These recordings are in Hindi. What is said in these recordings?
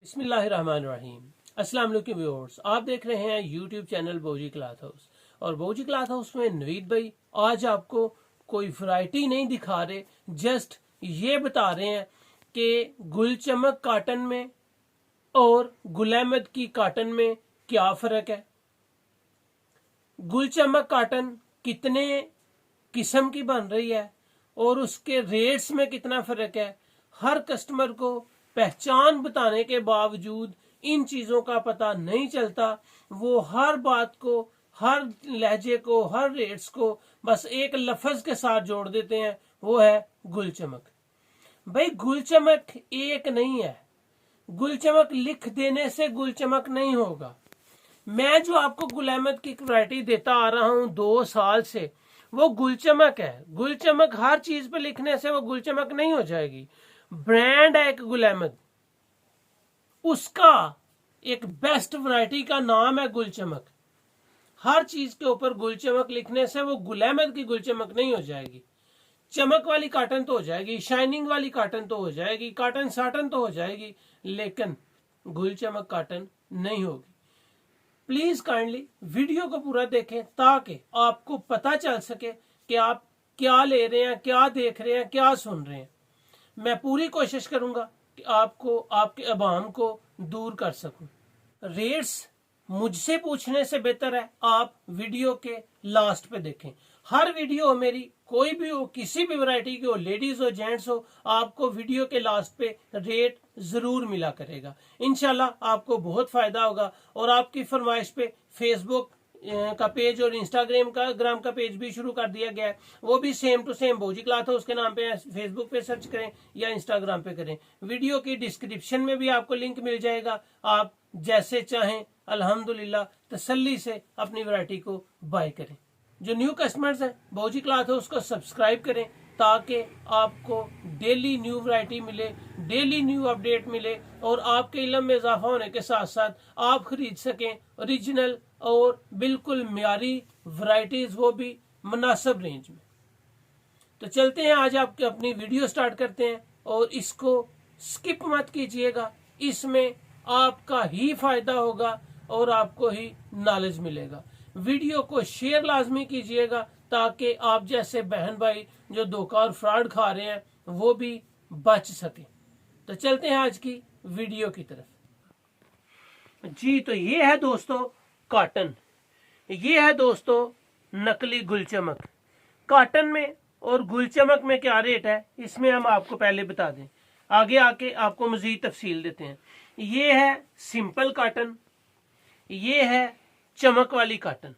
बिस्मिल्लाहिर्रहमानिर्रहीम। अस्सलाम वालेकुम व्यूअर्स, आप देख रहे हैं यूट्यूब चैनल बोजी क्लॉथ हाउस। और बोजी क्लॉथ हाउस में नवीद भाई आज आपको कोई वैरायटी नहीं दिखा रहे, जस्ट ये बता रहे हैं कि गुलचमक काटन में और गुल अहमद की काटन में क्या फ़र्क है, गुलचमक काटन कितने किस्म की बन रही है और उसके रेट्स में कितना फ़र्क है। हर कस्टमर को पहचान बताने के बावजूद इन चीज़ों का पता नहीं चलता। वो हर बात को, हर लहजे को, हर रेट्स को बस एक लफ्ज़ के साथ जोड़ देते हैं, वो है गुलचमक। भाई गुलचमक एक नहीं है, गुलचमक लिख देने से गुलचमक नहीं होगा। मैं जो आपको गुल अहमद की वैरायटी देता आ रहा हूं 2 साल से, वो गुलचमक है। गुलचमक हर चीज पे लिखने से वो गुलचमक नहीं हो जाएगी। ब्रांड है एक गुल अहमद, उसका एक बेस्ट वैरायटी का नाम है गुलचमक। हर चीज के ऊपर गुलचमक लिखने से वो गुल अहमद की गुलचमक नहीं हो जाएगी। चमक वाली काटन तो हो जाएगी, शाइनिंग वाली काटन तो हो जाएगी, काटन साटन तो हो जाएगी, लेकिन गुलचमक काटन नहीं होगी। प्लीज काइंडली वीडियो को पूरा देखें ताकि आपको पता चल सके कि आप क्या ले रहे हैं, क्या देख रहे हैं, क्या सुन रहे हैं। मैं पूरी कोशिश करूंगा कि आपको, आपके अवाम को दूर कर सकूं। रेट्स मुझसे पूछने से बेहतर है आप वीडियो के लास्ट पे देखें। हर वीडियो मेरी कोई भी हो, किसी भी वैरायटी की हो, लेडीज हो जेंट्स हो, आपको वीडियो के लास्ट पे रेट जरूर मिला करेगा। इंशाल्लाह आपको बहुत फायदा होगा। और आपकी फरमाइश पे फेसबुक का पेज और इंस्टाग्राम का पेज भी शुरू कर दिया गया है, वो भी सेम टू सेम बोजी क्लॉथ हाउस के नाम पे है। फेसबुक पे सर्च करें या इंस्टाग्राम पे करें। वीडियो की डिस्क्रिप्शन में भी आपको लिंक मिल जाएगा। आप जैसे चाहें अल्हम्दुलिल्लाह तसल्ली से अपनी वैरायटी को बाय करें। जो न्यू कस्टमर्स हैं, बोजी क्लॉथ हाउस को सब्सक्राइब करें ताकि आपको डेली न्यू वैरायटी मिले, डेली न्यू अपडेट मिले और आपके इल्म में इजाफा होने के साथ साथ आप खरीद सकें ओरिजिनल और बिल्कुल म्यारी वैरायटीज, वो भी मुनासिब रेंज में। तो चलते हैं, आज आपकी अपनी वीडियो स्टार्ट करते हैं और इसको स्किप मत कीजिएगा। इसमें आपका ही फायदा होगा और आपको ही नॉलेज मिलेगा। वीडियो को शेयर लाजमी कीजिएगा ताकि आप जैसे बहन भाई जो धोखा और फ्रॉड खा रहे हैं वो भी बच सके। तो चलते हैं आज की वीडियो की तरफ। जी, तो ये है दोस्तों कॉटन, ये है दोस्तों नकली गुलचमक। कॉटन में और गुलचमक में क्या रेट है, इसमें हम आपको पहले बता दें, आगे आके आपको मजीद तफसील देते हैं। ये है सिंपल कॉटन, ये है चमक वाली काटन।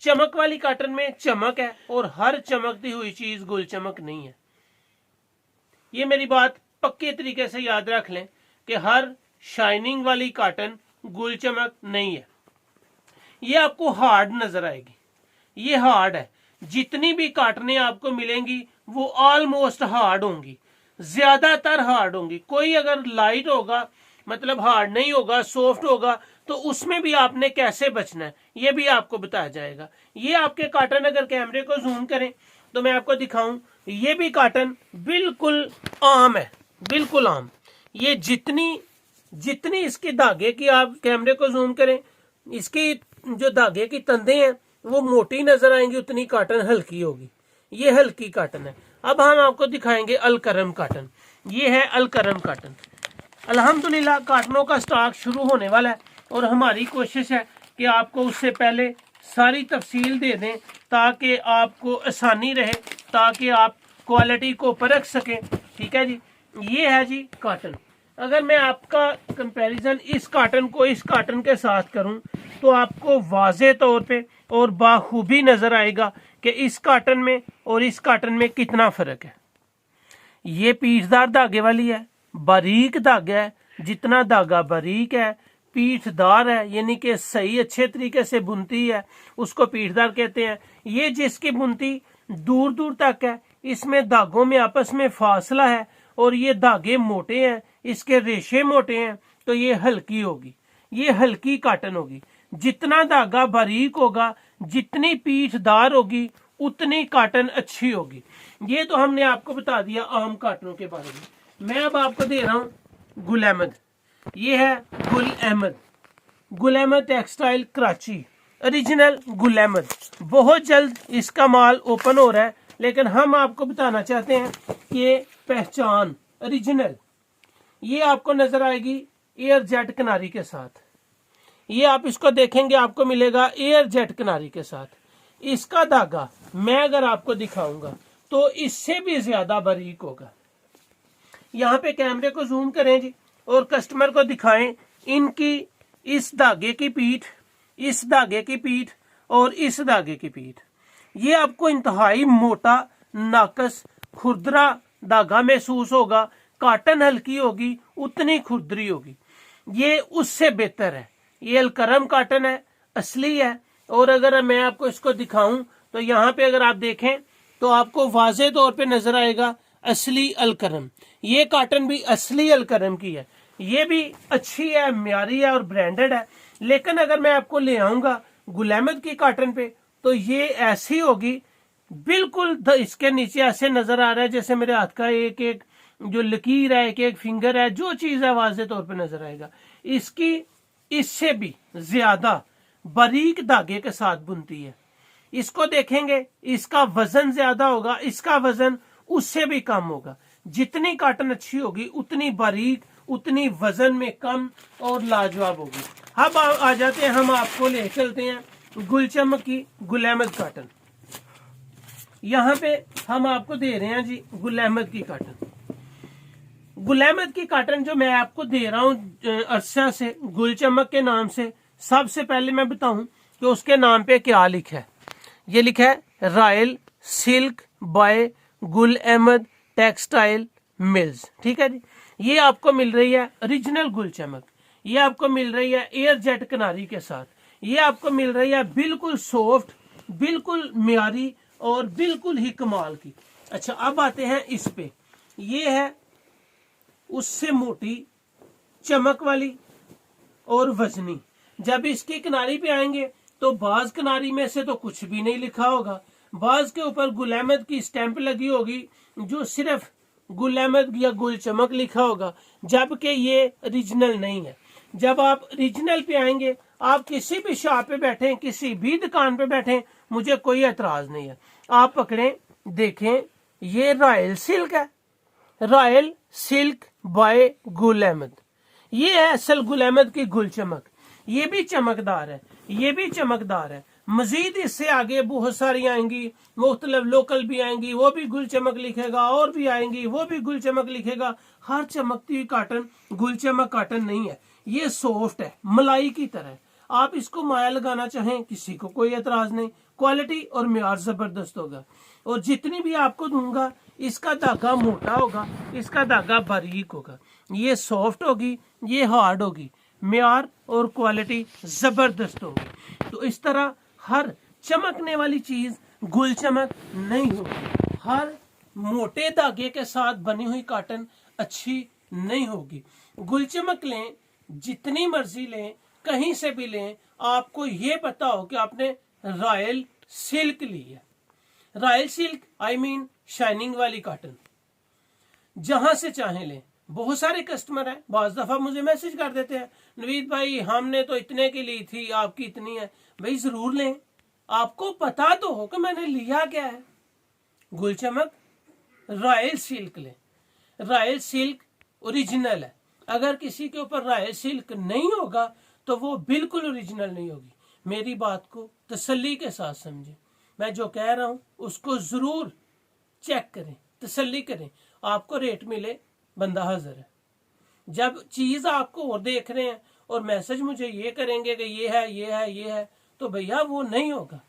चमक वाली काटन में चमक है और हर चमकती हुई चीज गुलचमक नहीं है। ये मेरी बात पक्के तरीके से याद रख लें कि हर शाइनिंग वाली काटन गुलचमक नहीं है। ये आपको हार्ड नजर आएगी, ये हार्ड है। जितनी भी काटनें आपको मिलेंगी वो ऑलमोस्ट हार्ड होंगी, ज्यादातर हार्ड होंगी। कोई अगर लाइट होगा मतलब हार्ड नहीं होगा, सॉफ्ट होगा, तो उसमें भी आपने कैसे बचना है ये भी आपको बताया जाएगा। ये आपके काटन अगर कैमरे को जूम करें तो मैं आपको दिखाऊं, ये भी काटन बिल्कुल आम है, बिल्कुल आम। ये जितनी इसके धागे की, आप कैमरे को जूम करें, इसकी जो धागे की तंदे हैं वो मोटी नजर आएंगी, उतनी काटन हल्की होगी। ये हल्की काटन है। अब हम आपको दिखाएंगे अलकरम काटन। ये है अलकरम काटन। अल्हम्दुलिल्लाह काटनों का स्टॉक शुरू होने वाला है और हमारी कोशिश है कि आपको उससे पहले सारी तफसील दे दें ताकि आपको आसानी रहे, ताकि आप क्वालिटी को परख सकें। ठीक है जी, ये है जी काटन। अगर मैं आपका कंपैरिजन इस काटन को इस काटन के साथ करूं तो आपको वाज़े तौर पे और बाखूबी नजर आएगा कि इस काटन में और इस काटन में कितना फर्क है। ये पीठदार धागे वाली है, बारीक धागा है। जितना धागा बारीक है, पीठदार है, यानी कि सही अच्छे तरीके से बुनती है, उसको पीठदार कहते हैं। ये जिसकी बुनती दूर दूर तक है, इसमें धागों में आपस में फासला है और ये धागे मोटे हैं, इसके रेशे मोटे हैं, तो ये हल्की होगी, ये हल्की काटन होगी। जितना धागा बारीक होगा, जितनी पीठदार होगी, उतनी काटन अच्छी होगी। ये तो हमने आपको बता दिया आम काटनों के बारे में। मैं अब आपको दे रहा हूं गुल अहमद। ये है गुल अहमद टेक्सटाइल कराची, ओरिजिनल गुल अहमद। बहुत जल्द इसका माल ओपन हो रहा है, लेकिन हम आपको बताना चाहते हैं कि पहचान ओरिजिनल ये आपको नजर आएगी एयर जेट किनारी के साथ। ये आप इसको देखेंगे आपको मिलेगा एयर जेट किनारी के साथ। इसका धागा मैं अगर आपको दिखाऊंगा तो इससे भी ज्यादा बारीक होगा। यहाँ पे कैमरे को जूम करें जी और कस्टमर को दिखाएं इनकी इस धागे की पीठ, इस धागे की पीठ और इस धागे की पीठ। ये आपको इंतहाई मोटा नाकस खुरदरा धागा महसूस होगा। काटन हल्की होगी उतनी खुरदरी होगी। ये उससे बेहतर है। ये अलकरम काटन है, असली है। और अगर मैं आपको इसको दिखाऊं तो यहाँ पे अगर आप देखें तो आपको वाज़े तौर पे नजर आएगा असली अलकरम। ये काटन भी असली अलकरम की है। ये भी अच्छी है, म्यारी है और ब्रांडेड है। लेकिन अगर मैं आपको ले आऊंगा गुल अहमद की काटन पे तो ये ऐसी होगी बिल्कुल इसके नीचे ऐसे नजर आ रहा है जैसे मेरे हाथ का एक एक जो लकीर है, एक एक फिंगर है, जो चीज है वाज़े तौर पे नजर आएगा। इसकी इससे भी ज्यादा बारीक धागे के साथ बुनती है। इसको देखेंगे इसका वजन ज्यादा होगा, इसका वजन उससे भी कम होगा। जितनी काटन अच्छी होगी उतनी बारीक, उतनी वजन में कम और लाजवाब होगी। अब आ जाते हैं, हम आपको ले चलते हैं गुलचमक की गुल अहमद काटन। यहाँ पे हम आपको दे रहे हैं जी गुल अहमद की काटन। गुल अहमद की काटन जो मैं आपको दे रहा हूँ अरसा से गुलचमक के नाम से, सबसे पहले मैं बताऊं कि उसके नाम पे क्या लिखा है। ये लिखा है royal silk bye Gul Ahmed textile mills. ठीक है जी। ये आपको मिल रही है ओरिजिनल गुलचमक। ये आपको मिल रही है एयर जेट किनारी के साथ। ये आपको मिल रही है बिल्कुल सॉफ्ट, बिल्कुल म्यारी और बिल्कुल ही कमाल की। अच्छा, अब आते हैं इस पे। ये है उससे मोटी, चमक वाली और वजनी। जब इसकी किनारी पे आएंगे तो बाज किनारी में से तो कुछ भी नहीं लिखा होगा। बाज के ऊपर गुल अहमद की स्टैंप लगी होगी जो सिर्फ गुल अहमद या गुल चमक लिखा होगा, जबकि ये ओरिजिनल नहीं है। जब आप ओरिजिनल पे आएंगे, आप किसी भी शॉप पे बैठे, किसी भी दुकान पे बैठे, मुझे कोई एतराज नहीं है। आप पकड़ें, देखें, ये रॉयल सिल्क है, royal silk bye Gul Ahmed. ये है असल गुल अहमद की गुल चमक। ये भी चमकदार है, ये भी चमकदार है। मजीद इससे आगे बहुत सारी आएंगी, मुख्तलिफ लोकल भी आएंगी, वो भी गुल चमक लिखेगा, और भी आएंगी वो भी गुल चमक लिखेगा। हर चमकती हुई काटन गुल चमक काटन नहीं है। ये सॉफ्ट है, मलाई की तरह। आप इसको माया लगाना चाहें, किसी को कोई एतराज नहीं। क्वालिटी और म्यार जबरदस्त होगा। और जितनी भी आपको दूंगा, इसका धागा मोटा होगा, इसका धागा बारीक होगा। ये सॉफ्ट होगी, ये हार्ड होगी। म्यार और क्वालिटी जबरदस्त होगी। तो इस तरह हर चमकने वाली चीज गुल चमक नहीं होगी। हर मोटे धागे के साथ बनी हुई काटन अच्छी नहीं होगी। गुल चमक लें, जितनी मर्जी लें, कहीं से भी लें, आपको ये पता हो कि आपने रॉयल सिल्क ली है। Royal silk I mean shining वाली काटन। जहां से चाहे लें। बहुत सारे कस्टमर हैं, बाज दफा मुझे मैसेज कर देते हैं, नवीद भाई हमने तो इतने की ली थी, आपकी इतनी है। भाई जरूर लें, आपको पता तो हो कि मैंने लिया क्या है। गुल चमक रॉयल सिल्क लें। रॉयल सिल्क ओरिजिनल है। अगर किसी के ऊपर रॉयल सिल्क नहीं होगा तो वो बिल्कुल ओरिजिनल नहीं होगी। मेरी बात को तसल्ली के साथ समझें। मैं जो कह रहा हूं उसको जरूर चेक करें, तसल्ली करें। आपको रेट मिले, बंदा हाजिर है। जब चीज आपको और देख रहे हैं और मैसेज मुझे ये करेंगे कि ये है, ये है, ये है, तो भैया वो नहीं होगा।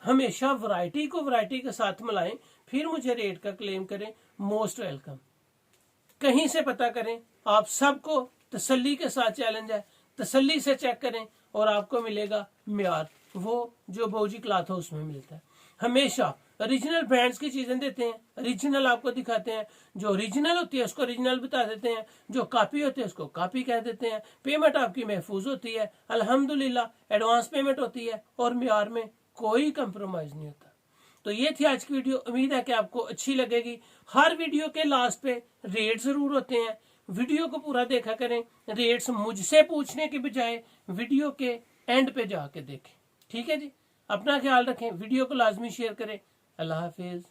हमेशा वैरायटी को वैरायटी के साथ मिलाएं, फिर मुझे रेट का क्लेम करें। Most welcome. कहीं से पता करें, आप सबको तसल्ली के साथ चैलेंज है। तसल्ली से चेक करें और आपको मिलेगा म्यार, वो जो बौजी क्लॉथ हाउस में मिलता है। हमेशा ओरिजिनल ब्रांड्स की चीजें देते हैं, ओरिजिनल आपको दिखाते हैं। जो ओरिजिनल होती है उसको ओरिजिनल बता देते हैं, जो कॉपी होती है उसको कॉपी कह देते हैं। पेमेंट आपकी महफूज होती है, अल्हम्दुलिल्लाह एडवांस पेमेंट होती है और म्यार में कोई कंप्रोमाइज नहीं होता। तो ये थी आज की वीडियो। उम्मीद है कि आपको अच्छी लगेगी। हर वीडियो के लास्ट पे रेट जरूर होते हैं, वीडियो को पूरा देखा करें, रेट्स मुझसे पूछने के बजाय वीडियो के एंड पे जाके देखें। ठीक है जी, अपना ख्याल रखें, वीडियो को लाजमी शेयर करें। अल्लाह हाफिज।